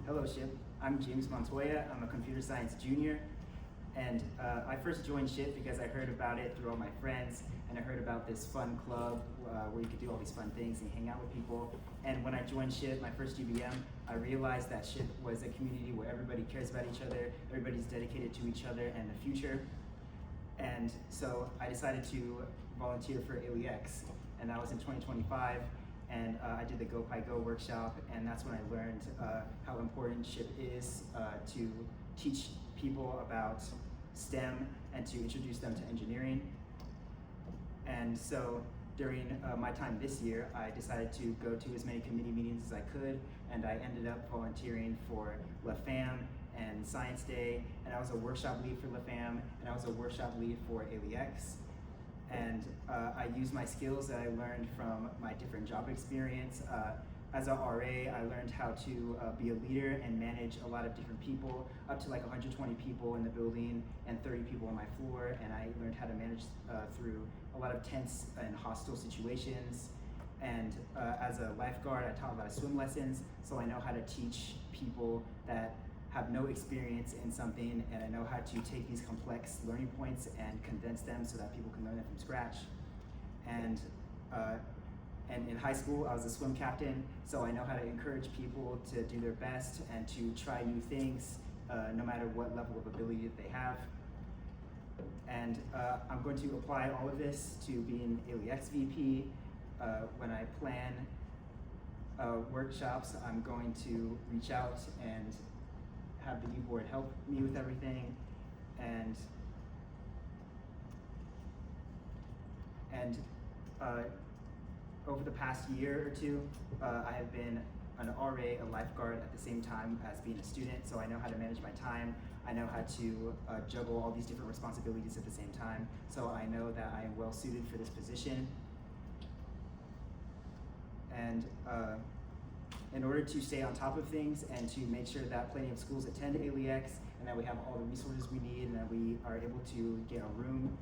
Hello, SHPE. I'm James Montoya. I'm a computer science junior. And I first joined SHPE because I heard about it through all my friends, and I heard about this fun club where you could do all these fun things and hang out with people. And when I joined SHPE, my first UBM, I realized that SHPE was a community where everybody cares about each other, everybody's dedicated to each other and the future. And so I decided to volunteer for ALEX, and that was in 2025. And I did the Go Pi Go workshop, and that's when I learned how important SHPE is to teach people about STEM and to introduce them to engineering. And so during my time this year, I decided to go to as many committee meetings as I could, and I ended up volunteering for La Fam and Science Day, and I was a workshop lead for La Fam, and I was a workshop lead for ALEX. And I used my skills that I learned from my different job experience. As a RA, I learned how to be a leader and manage a lot of different people, up to like 120 people in the building and 30 people on my floor, and I learned how to manage through a lot of tense and hostile situations. And as a lifeguard, I taught a lot of swim lessons, so I know how to teach people that have no experience in something, and I know how to take these complex learning points and condense them so that people can learn them from scratch. And in high school, I was a swim captain, so I know how to encourage people to do their best and to try new things, no matter what level of ability that they have. And I'm going to apply all of this to being ALEX VP. When I plan workshops, I'm going to reach out and have the e-board help me with everything, and over the past year or two, I have been an RA, a lifeguard at the same time as being a student, so I know how to manage my time. I know how to juggle all these different responsibilities at the same time, so I know that I am well suited for this position. And in order to stay on top of things and to make sure that plenty of schools attend ALEX and that we have all the resources we need and that we are able to get a room,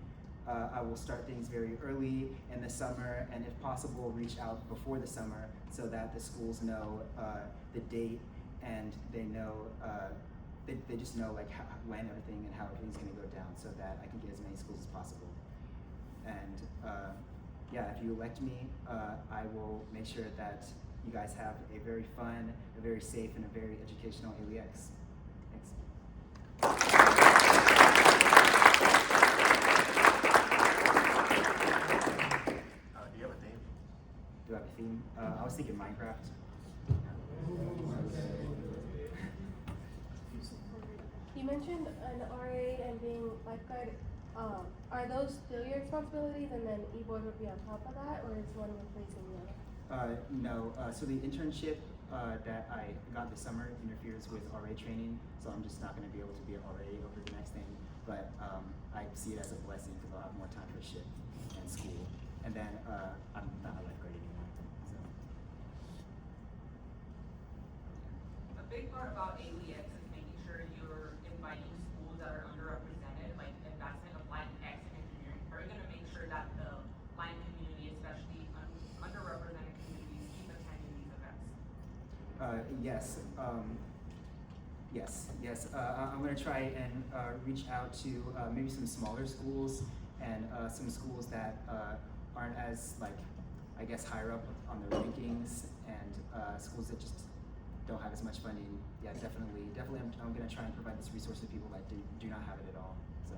I will start things very early in the summer, and if possible, reach out before the summer so that the schools know the date, and they know, they just know like when everything and how everything's gonna go down, so that I can get as many schools as possible. And yeah, if you elect me, I will make sure that you guys have a very fun, a very safe, and a very educational ALEX. Thanks. Do you have a theme? Do I have a theme? I was thinking Minecraft. You mentioned an RA and being lifeguard. Are those still your responsibilities, and then e-board would be on top of that, or is one replacing the other? No, so the internship that I got this summer interferes with RA training, so I'm just not going to be able to be an RA over the next thing, but I see it as a blessing because I'll have more time for SHPE and school, and then I'm not a lifeguard anymore. So. A big part about ALEX is making sure you're inviting schools that are underrepresented, like advancement of line X and engineering. Are you going to make sure that the line community, especially underrepresented communities, keep attending these events? Yes. I'm going to try and reach out to maybe some smaller schools and some schools that aren't as, like, I guess, higher up on the rankings, and schools that just don't have as much funding. Yeah, definitely. I'm going to try and provide this resource to people that do not have it at all. So.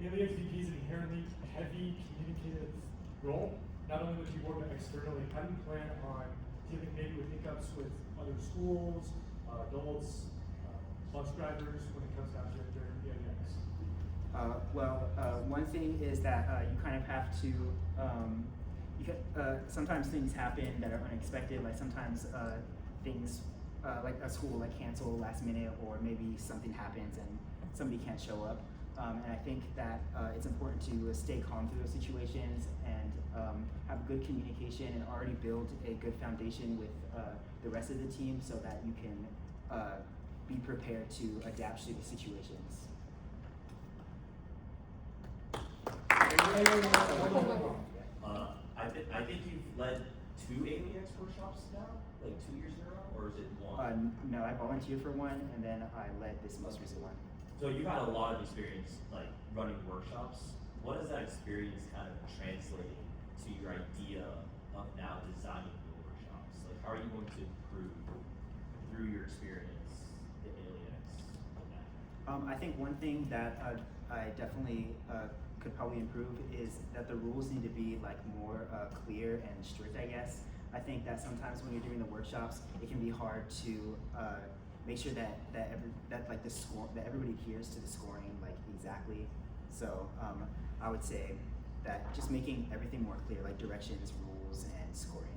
ALEX VP is an inherently heavy communicative role, not only with the board but externally. How do you plan on dealing maybe with hiccups with other schools, adults, bus drivers when it comes down to ALEX? One thing is that you kind of have to, sometimes things happen that are unexpected, like sometimes things like a school will cancel last minute, or maybe something happens and somebody can't show up. And I think that it's important to stay calm through those situations and have good communication and already build a good foundation with the rest of the team so that you can be prepared to adapt to the situations. I think you've led 2 ALEX workshops now, like 2 years in a row, or or is it one? No, I volunteered for one, and then I led this most recent one. So you've had a lot of experience like running workshops. What has that experience kind of translated to your idea of now designing new workshops? Like, how are you going to improve through your experience the aliens of that? I think one thing that I definitely could probably improve is that the rules need to be like more clear and strict, I guess. I think that sometimes when you're doing the workshops, it can be hard to make sure that like the score, that everybody adheres to the scoring like exactly. So I would say that just making everything more clear, like directions, rules, and scoring.